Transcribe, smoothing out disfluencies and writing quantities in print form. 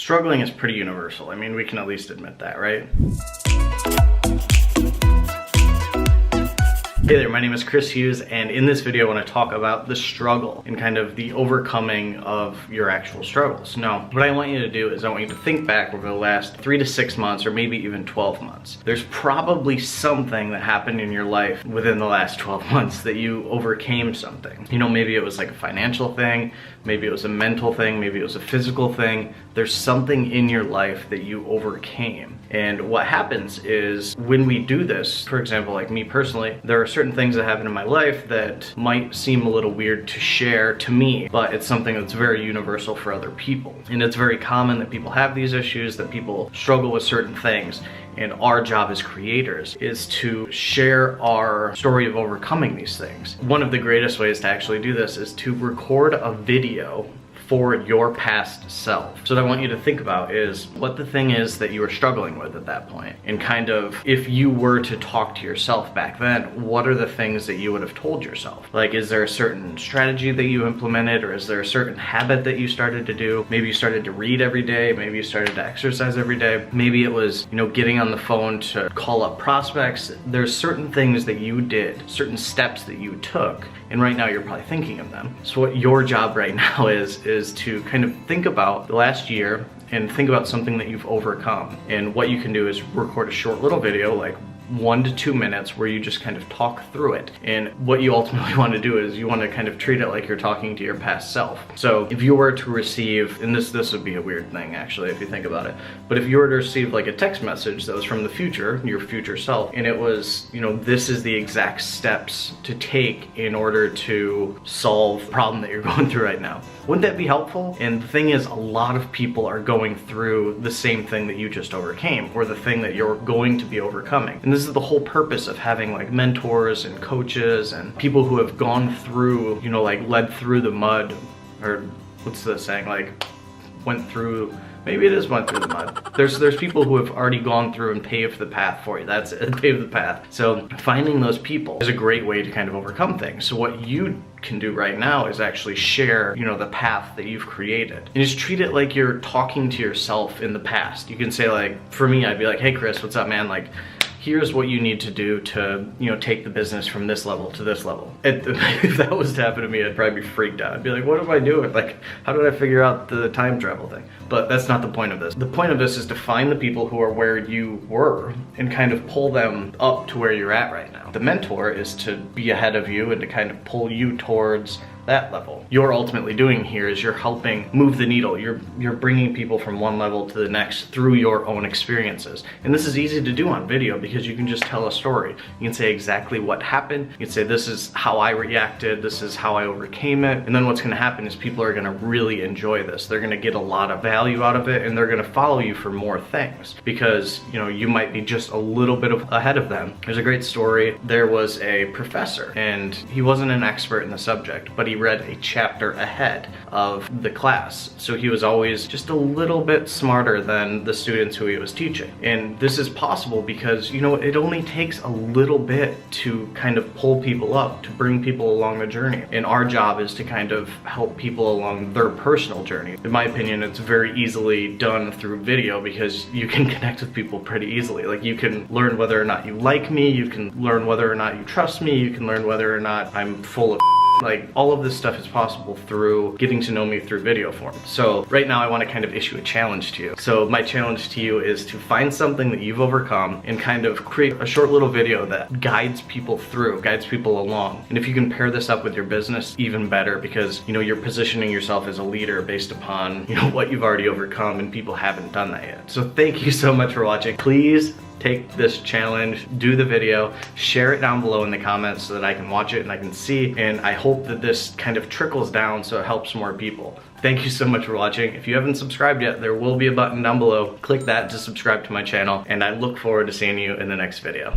struggling is pretty universal. I mean, we can at least admit that, right? Hey there, my name is Chris Hughes, and in this video I want to talk about the struggle and kind of the overcoming of your actual struggles. Now, what I want you to do is I want you to think back over the last 3 to 6 months, or maybe even 12 months. There's probably something that happened in your life within the last 12 months that you overcame something. You know, maybe it was like a financial thing, maybe it was a mental thing, maybe it was a physical thing. There's something in your life that you overcame. And what happens is when we do this, for example, like me personally, there are certain things that happen in my life that might seem a little weird to share to me, but it's something that's very universal for other people. And it's very common that people have these issues, that people struggle with certain things. And our job as creators is to share our story of overcoming these things. One of the greatest ways to actually do this is to record a video for your past self. So what I want you to think about is what the thing is that you were struggling with at that point, and kind of if you were to talk to yourself back then, what are the things that you would have told yourself? Like, is there a certain strategy that you implemented, or is there a certain habit that you started to do? Maybe you started to read every day, maybe you started to exercise every day, maybe it was, you know, getting on the phone to call up prospects. There's certain things that you did, certain steps that you took, and right now you're probably thinking of them. So what your job right now is to kind of think about the last year and think about something that you've overcome. And what you can do is record a short little video, like 1 to 2 minutes, where you just kind of talk through it. And what you ultimately want to do is you want to kind of treat it like you're talking to your past self. So if you were to receive, and this would be a weird thing actually if you think about it, but if you were to receive like a text message that was from the future, your future self, and it was, you know, this is the exact steps to take in order to solve the problem that you're going through right now, wouldn't that be helpful? And the thing is, a lot of people are going through the same thing that you just overcame, or the thing that you're going to be overcoming. And this is the whole purpose of having like mentors and coaches and people who have gone through, you know, like led through the mud, or what's the saying, like went through, maybe it is went through the mud. There's people who have already gone through and paved the path for you. That's it, paved the path. So finding those people is a great way to kind of overcome things. So what you can do right now is actually share, you know, the path that you've created. And just treat it like you're talking to yourself in the past. You can say, like, for me, I'd be like, hey Chris, what's up, man? Like, here's what you need to do to, you know, take the business from this level to this level. If that was to happen to me, I'd probably be freaked out. I'd be like, what am I doing? Like, how did I figure out the time travel thing? But that's not the point of this. The point of this is to find the people who are where you were and kind of pull them up to where you're at right now. The mentor is to be ahead of you and to kind of pull you towards that level. You're ultimately doing here is you're helping move the needle. You're bringing people from one level to the next through your own experiences. And this is easy to do on video because you can just tell a story. You can say exactly what happened. You can say, this is how I reacted, this is how I overcame it. And then what's gonna happen is people are gonna really enjoy this. They're gonna get a lot of value out of it, and they're gonna follow you for more things because, you know, you might be just a little bit ahead of them. There's a great story. There was a professor, and he wasn't an expert in the subject, but he read a chapter ahead of the class. So he was always just a little bit smarter than the students who he was teaching. And this is possible because, you know, it only takes a little bit to kind of pull people up, to bring people along the journey. And our job is to kind of help people along their personal journey. In my opinion, it's very easily done through video because you can connect with people pretty easily. Like, you can learn whether or not you like me, you can learn whether or not you trust me, you can learn whether or not I'm full of like, all of this stuff is possible through getting to know me through video form. So right now I want to kind of issue a challenge to you. So my challenge to you is to find something that you've overcome and kind of create a short little video that guides people through, guides people along. And if you can pair this up with your business, even better, because, you know, you're positioning yourself as a leader based upon, you know, what you've already overcome, and people haven't done that yet. So thank you so much for watching. Please take this challenge, do the video, share it down below in the comments so that I can watch it and I can see, and I hope that this kind of trickles down so it helps more people. Thank you so much for watching. If you haven't subscribed yet, there will be a button down below. Click that to subscribe to my channel, and I look forward to seeing you in the next video.